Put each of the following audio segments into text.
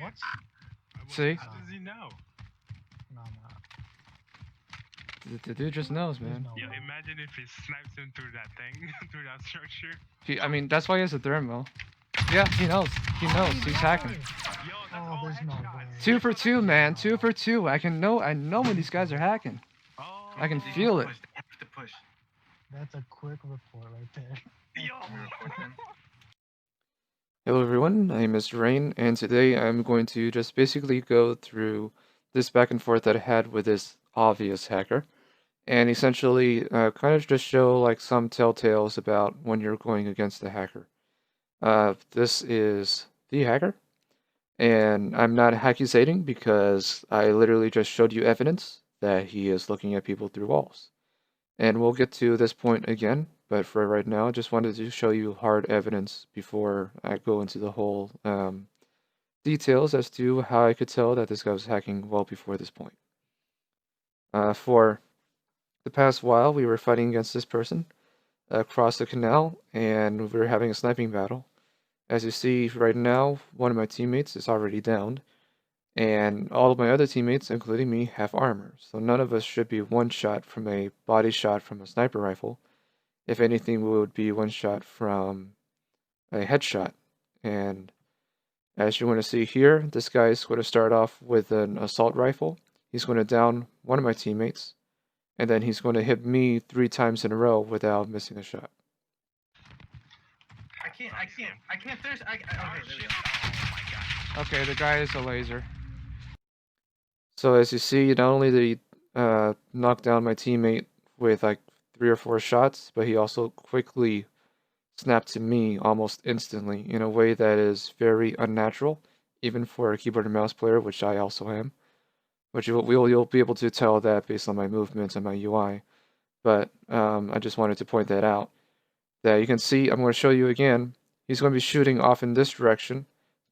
What? See? How does he know? No, no. The dude just knows, man. No Yo, way. imagine if he snipes him through that thing, through that structure. I mean, that's why he has a thermo. Yeah, he knows. He knows. He's hacking. Yo, that's Oh, all there's no headshots. way. 2 for 2, man. 2 for 2. I know when these guys are hacking. Oh. I can feel it. They have to push. That's a quick report right there. Yo. Hello everyone, I'm Mr. Rain, and today I'm going to just basically go through this back and forth that I had with this obvious hacker, and essentially kind of just show like some telltales about when you're going against the hacker. This is the hacker, and I'm not hackusating because I literally just showed you evidence that he is looking at people through walls. And we'll get to this point again, but for right now, I just wanted to show you hard evidence before I go into the whole details as to how I could tell that this guy was hacking well before this point. For the past while, we were fighting against this person across the canal, and we were having a sniping battle. As you see right now, one of my teammates is already downed, and all of my other teammates, including me, have armor, so none of us should be one shot from a body shot from a sniper rifle. If anything, we would be one shot from a headshot. And as you want to see here, this guy is going to start off with an assault rifle. He's going to down one of my teammates, and then he's going to hit me 3 times in a row without missing a shot. I can't. There's. Okay, there we go. Oh my god. Okay, the guy is a laser. So as you see, not only did he knock down my teammate with like 3 or 4 shots, but he also quickly snapped to me almost instantly in a way that is very unnatural, even for a keyboard and mouse player, which I also am. Which you'll be able to tell that based on my movements and my UI. But I just wanted to point that out. That you can see, I'm going to show you again, he's going to be shooting off in this direction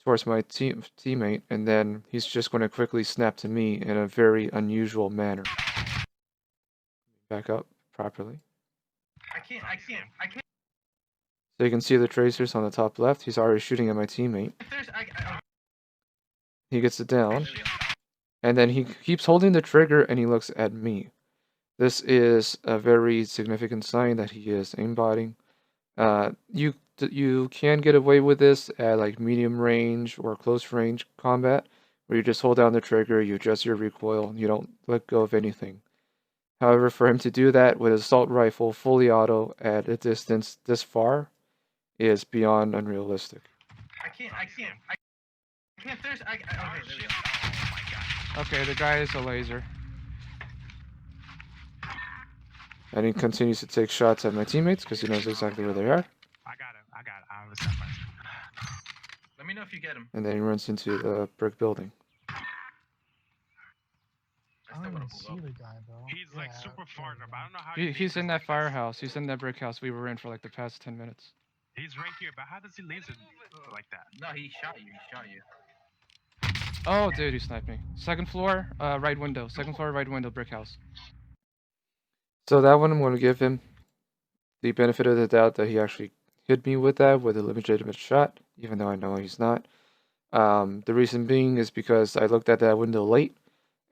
towards my teammate, and then he's just going to quickly snap to me in a very unusual manner. Back up properly. I can't. So you can see the tracers on the top left. He's already shooting at my teammate. There's. He gets it down, and then he keeps holding the trigger and he looks at me. This is a very significant sign that he is aimbotting. You can get away with this at like medium range or close range combat, where you just hold down the trigger, you adjust your recoil, and you don't let go of anything. However, for him to do that with an assault rifle fully auto at a distance this far is beyond unrealistic. I can't. There's. Okay, there we go. Oh my god. Okay, the guy is a laser. And he continues to take shots at my teammates because he knows exactly where they are. I got him. I have a step by step. Let me know if you get him. And then he runs into the brick building. I don't even see the guy, bro. He's like super far up. I don't know how He's in that firehouse. He's in that brick house we were in for like the past 10 minutes. He's right here, but how does he laser like that? No, he shot you. Oh, dude, he sniped me. Second floor, right window. Second floor, right window, brick house. So that one I'm going to give him the benefit of the doubt that he actually hit me with that, with a legitimate shot, even though I know he's not. The reason being is because I looked at that window late,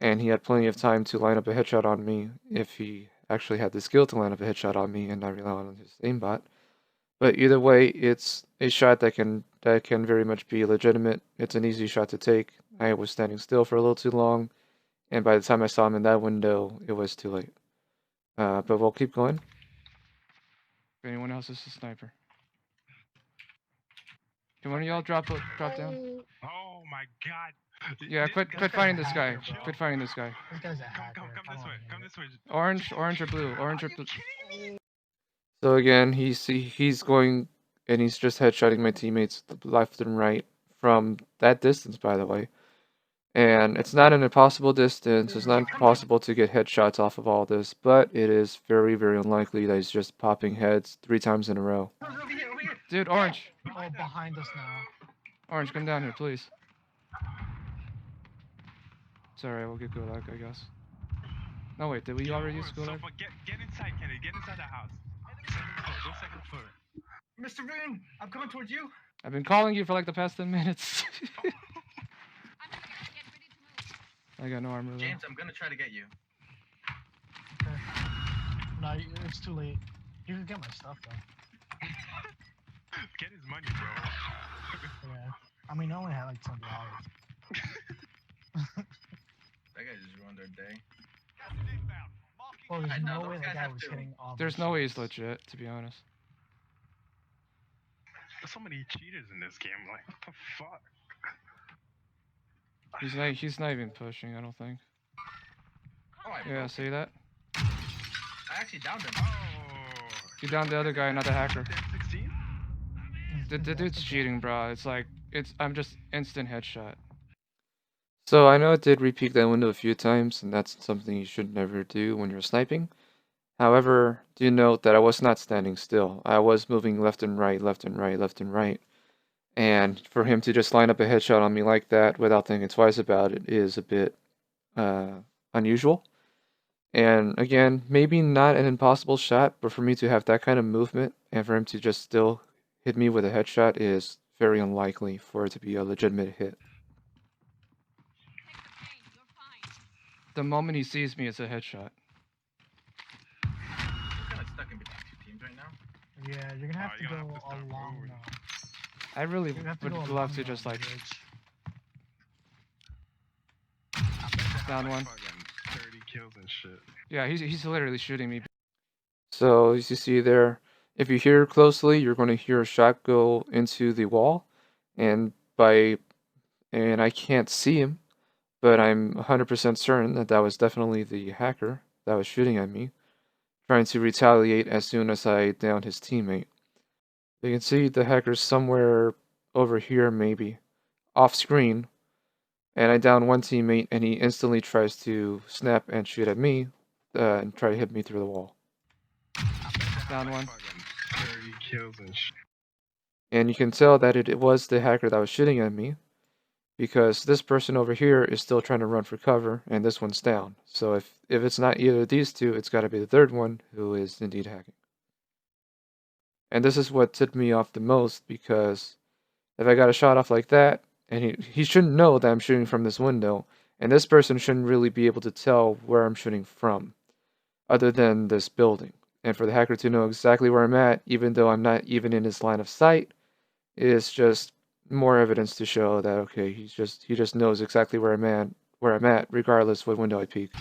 and he had plenty of time to line up a headshot on me if he actually had the skill to line up a headshot on me and not rely on his aimbot. But either way, it's a shot that can very much be legitimate. It's an easy shot to take. I was standing still for a little too long, and by the time I saw him in that window, it was too late. But we'll keep going. If anyone else is a sniper. Can one of y'all drop down? Oh my god. Yeah, quit fighting this guy. hacker, bro. Quit fighting this guy. This guy's a hacker. Come I this don't way. wanna Come hear this way. Orange or blue. Orange or Are you blue. kidding me? So again, he's going and he's just headshotting my teammates left and right from that distance, by the way. And it's not an impossible distance. It's not impossible to get headshots off of all this, but it is very, very unlikely that he's just popping heads 3 times in a row. Over here. Dude, Orange. it. Oh, behind us now. Orange, come down here, please. It's alright, we'll get Gulag, I guess. No, wait, did we already use Gulag? So, get inside, Kenny. Get inside the house. Go second floor. Mr. Rain, I'm coming towards you. I've been calling you for like the past 10 minutes. I got no armor though. James, I'm gonna try to get you. Okay. No, it's too late. You can get my stuff though. Get his money, bro. Yeah. I mean, I only had like $20. That guy just ruined our day. Well, there's Alright, no no, way those that guys guy have was two. hitting all. There's those no way he's shots. legit, to be honest. There's so many cheaters in this game. Like, what the fuck? He's not even pushing, I don't think. Oh, I Yeah, broke see him. that? I actually downed him. Oh. You downed the other guy, not the hacker. M16? The That's dude's the cheating, bro. It's like I'm just instant headshot. So I know it did repeat that window a few times, and that's something you should never do when you're sniping. However, do note that I was not standing still. I was moving left and right, left and right, left and right. And for him to just line up a headshot on me like that without thinking twice about it is a bit unusual. And again, maybe not an impossible shot, but for me to have that kind of movement and for him to just still hit me with a headshot is very unlikely for it to be a legitimate hit. The moment he sees me, it's a headshot. We're kind of stuck in between two teams right now. Yeah, you're gonna have you're to gonna go have to start along moving. now. I really You're gonna have to would go love along to the just like bridge. down one. Fucking 30 kills and shit. Yeah, he's literally shooting me. So as you see there, if you hear closely, you're going to hear a shot go into the wall, and I can't see him, but I'm 100% certain that that was definitely the hacker that was shooting at me, trying to retaliate as soon as I downed his teammate. You can see the hacker's somewhere over here, maybe off screen, and I down one teammate, and he instantly tries to snap and shoot at me, and try to hit me through the wall. Down one. Fucking 30 kills and shit. And you can tell that it was the hacker that was shooting at me, because this person over here is still trying to run for cover, and this one's down. So if it's not either of these two, it's got to be the third one who is indeed hacking. And this is what tipped me off the most, because if I got a shot off like that, and he shouldn't know that I'm shooting from this window, and this person shouldn't really be able to tell where I'm shooting from, other than this building. And for the hacker to know exactly where I'm at, even though I'm not even in his line of sight, is just more evidence to show that okay, he just knows exactly where I'm at, regardless what window I peek.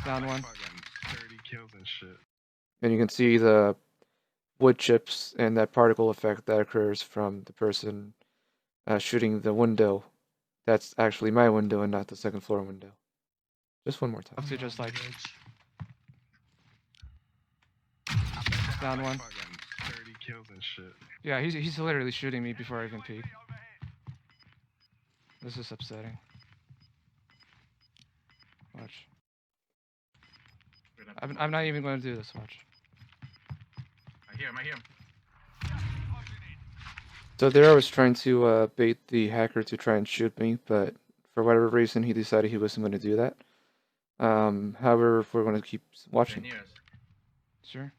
Down one. Fucking 30 kills and shit. And you can see the wood chips and that particle effect that occurs from the person shooting the window. That's actually my window and not the second floor window. Just one more time. Along To just the like bridge. down one. Fucking 30 kills and shit. Yeah, he's literally shooting me before I even peek. This is upsetting. Watch. I'm not even going to do this. Watch. I hear him. So there I was trying to bait the hacker to try and shoot me, but for whatever reason he decided he wasn't going to do that. However, if we're going to keep watching. Right near us. Sure.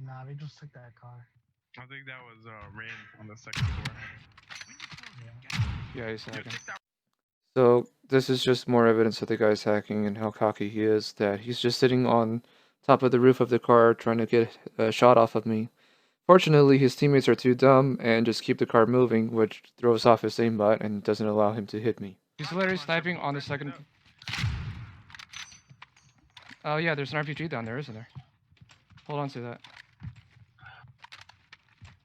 Nah, they just took that car. I think that was Rain on the second floor. Yeah. Yeah, he's Yo, hacking. check that. So this is just more evidence that the guy's hacking and how cocky he is, that he's just sitting on top of the roof of the car trying to get a shot off of me. Fortunately, his teammates are too dumb and just keep the car moving, which throws off his aimbot and doesn't allow him to hit me. He's literally sniping on the second... Oh yeah, there's an RPG down there, isn't there? Hold on to that.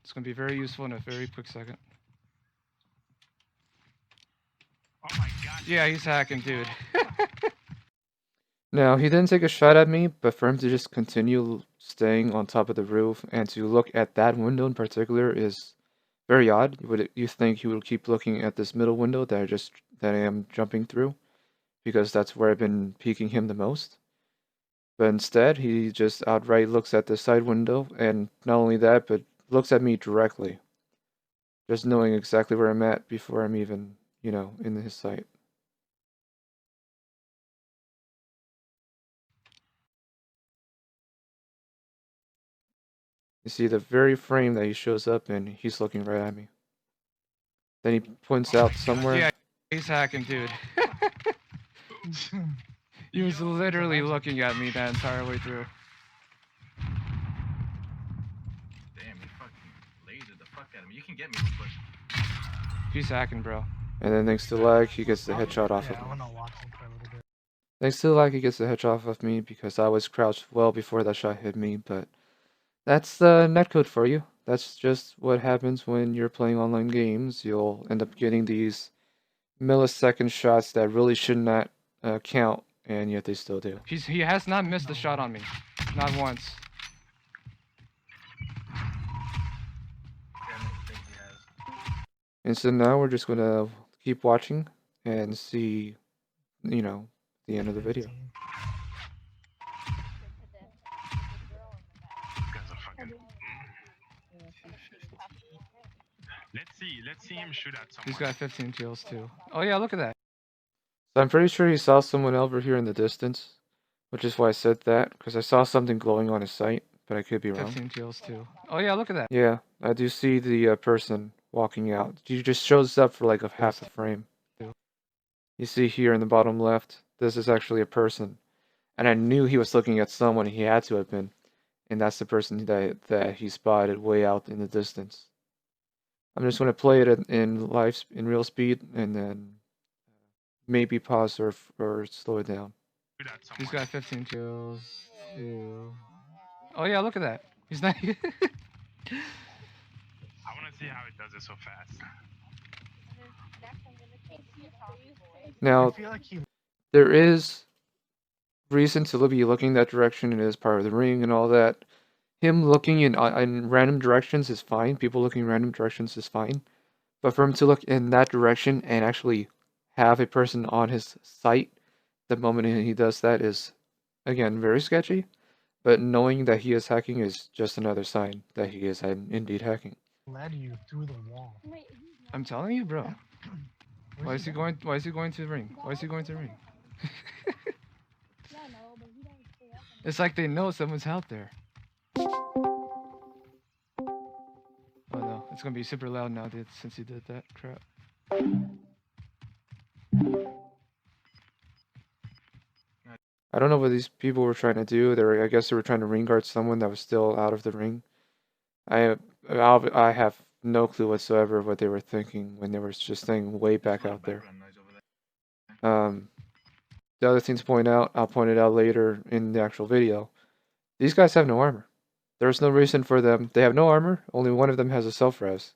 It's going to be very useful in a very quick second. Oh my god. Yeah, he's hacking, dude. Now, he didn't take a shot at me, but for him to just continue staying on top of the roof and to look at that window in particular is very odd. You think he would keep looking at this middle window that I am jumping through, because that's where I've been peeking him the most. But instead, he just outright looks at the side window, and not only that, but looks at me directly, just knowing exactly where I'm at before I'm even, in his sight. You see the very frame that he shows up in, he's looking right at me. Then he points out somewhere. Yeah. He's hacking, dude. He was literally looking at me that entire way through. Damn, you fucking lasered the fuck out of me. You can get me with push. He's hacking, bro. And then thanks to lag, he gets the headshot off of Yeah, I me. wanna watch him for a little bit. Thanks to lag, he gets the headshot off of me because I was crouched well before that shot hit me, but that's the netcode for you. That's just what happens when you're playing online games. You'll end up getting these millisecond shots that really should not count, and yet they still do. He has not missed a shot on me. Not once. Damn, I think he has. And so now we're just gonna keep watching and see, you know, the end of the video. 15. These guys are fucking. Let's see him shoot at someone. He's got 15 kills too. Oh yeah, look at that. So I'm pretty sure he saw someone over here in the distance, which is why I said that, because I saw something glowing on his sight, but I could be wrong. 15 kills too. Oh yeah, look at that. Yeah, I do see the person walking out. He just shows up for like a half a frame. You see here in the bottom left, this is actually a person. And I knew he was looking at someone, he had to have been. And that's the person that he spotted way out in the distance. I'm just going to play it in real speed, and then maybe pause or slow it down. Shoot at someone. He's got 15 kills. Ew. Oh yeah, look at that. He's not. I want to see how it does it so fast. Now, I feel like he there is reason to be looking that direction, and it is part of the ring and all that. Him looking in random directions is fine. People looking in random directions is fine. But for him to look in that direction and actually have a person on his sight the moment he does that is, again, very sketchy. But knowing that he is hacking is just another sign that he is indeed hacking. led you through the wall. I'm telling you, bro. Where's Why is he going? Why is he going to the ring? Why is he going to the ring? It's like they know someone's out there. Oh no, it's gonna be super loud now, dude, since he did that crap. I don't know what these people were trying to do. I guess they were trying to ring guard someone that was still out of the ring. I have no clue whatsoever what they were thinking when they were just staying way back out there. The other thing to point out, I'll point it out later in the actual video. These guys have no armor. There's no reason for them. They have no armor. Only one of them has a self-res.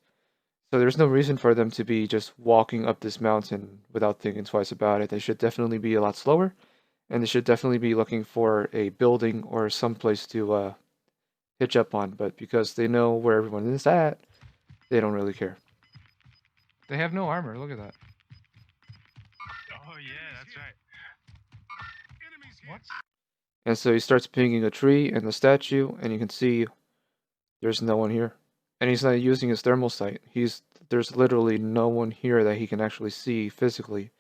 So there's no reason for them to be just walking up this mountain without thinking twice about it. They should definitely be a lot slower. And they should definitely be looking for a building or some place to hitch up on. But because they know where everyone is at, they don't really care. They have no armor. Look at that. Oh yeah, that's right. What? And so he starts pinging a tree and the statue, and you can see there's no one here. And he's not using his thermal sight. There's literally no one here that he can actually see physically.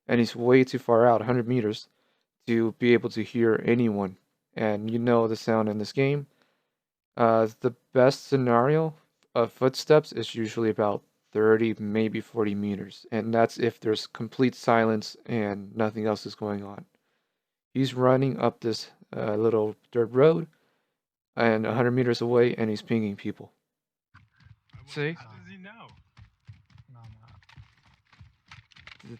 And he's way too far out, 100 meters, to be able to hear anyone. And you know the sound in this game. The best scenario of footsteps is usually about 30, maybe 40 meters. And that's if there's complete silence and nothing else is going on. He's running up this little dirt road and 100 meters away, and he's pinging people. See? How does he know? No.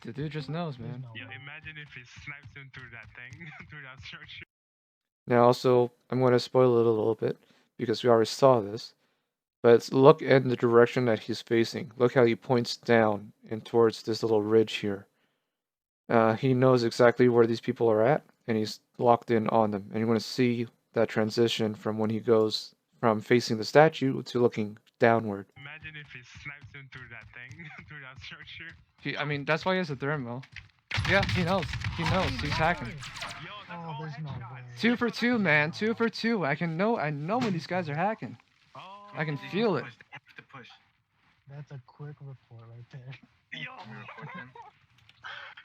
The dude just knows, man. Yeah, imagine if he snipes him through that thing, through that structure. Now, also, I'm going to spoil it a little bit because we already saw this. But look in the direction that he's facing. Look how he points down and towards this little ridge here. He knows exactly where these people are at, and he's locked in on them. And you're going to see that transition from when he goes from facing the statue to looking downward. Imagine if he snipes him through that thing, through that structure. I mean, that's why he has a thermal. Yeah, he knows. He knows. He's hacking. Yo, that's Oh, all there's no headshots. way. 2 for 2, man. 2 for 2. I know when these guys are hacking. Oh, I can feel it. Push, they have to push. That's a quick report right there. Yo,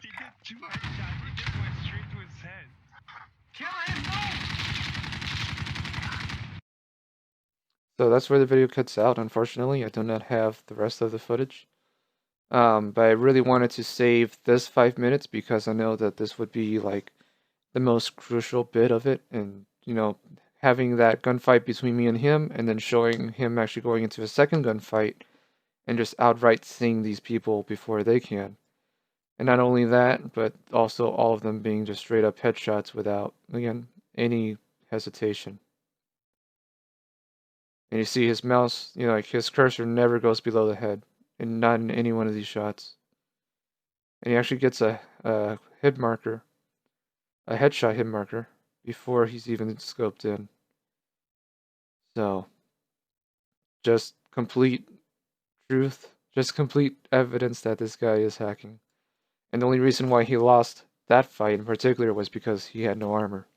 he did 2 headshots. He just went straight to his head. Kill him! So that's where the video cuts out, unfortunately. I do not have the rest of the footage. But I really wanted to save this 5 minutes because I know that this would be like the most crucial bit of it, and having that gunfight between me and him, and then showing him actually going into a second gunfight and just outright seeing these people before they can. And not only that, but also all of them being just straight up headshots without, again, any hesitation. And you see his mouse, like his cursor never goes below the head, and not in any one of these shots. And he actually gets a hit marker, a headshot hit marker, before he's even scoped in. So, just complete truth, just complete evidence that this guy is hacking. And the only reason why he lost that fight in particular was because he had no armor.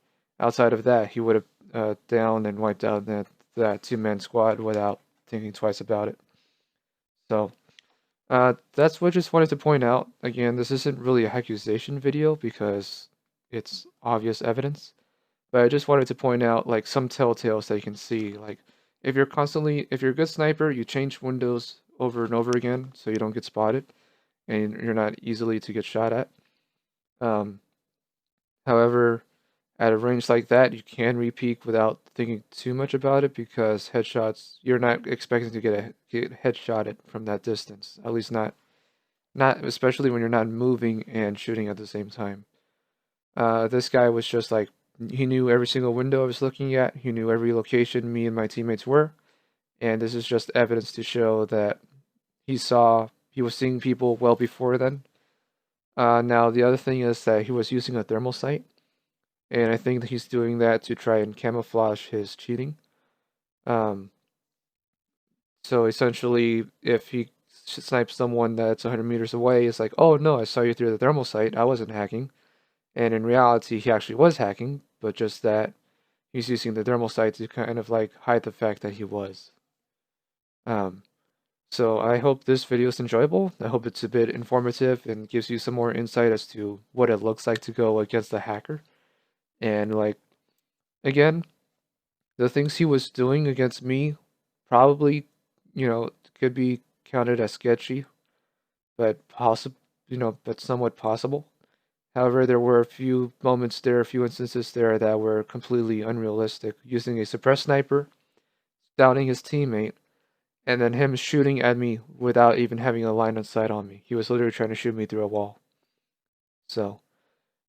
Outside of that, he would have downed and wiped out that two-man squad without thinking twice about it. So, that's what I just wanted to point out. Again, this isn't really a accusation video because it's obvious evidence. But I just wanted to point out like some telltales that you can see. Like if you're a good sniper, you change windows over and over again so you don't get spotted and you're not easily to get shot at. However, at a range like that, you can repeat without thinking too much about it because headshots, you're not expecting to get headshotted from that distance. At least not especially when you're not moving and shooting at the same time. This guy was just like, he knew every single window I was looking at. He knew every location me and my teammates were. And this is just evidence to show that he was seeing people well before then. Now, the other thing is that he was using a thermal sight. And I think that he's doing that to try and camouflage his cheating. So essentially, if he snipes someone that's 100 meters away, it's like, oh no, I saw you through the thermal sight. I wasn't hacking. And in reality, he actually was hacking, but just that he's using the thermal sight to kind of like hide the fact that he was. So I hope this video is enjoyable. I hope it's a bit informative and gives you some more insight as to what it looks like to go against the hacker. And like, again, the things he was doing against me probably, could be counted as sketchy, but but somewhat possible. However, there were a few moments there, a few instances there that were completely unrealistic. Using a suppressed sniper, downing his teammate, and then him shooting at me without even having a line of sight on me. He was literally trying to shoot me through a wall. So,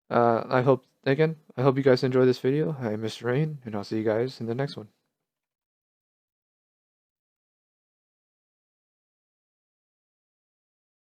I hope you guys enjoy this video. I'm Mr. Rain, and I'll see you guys in the next one.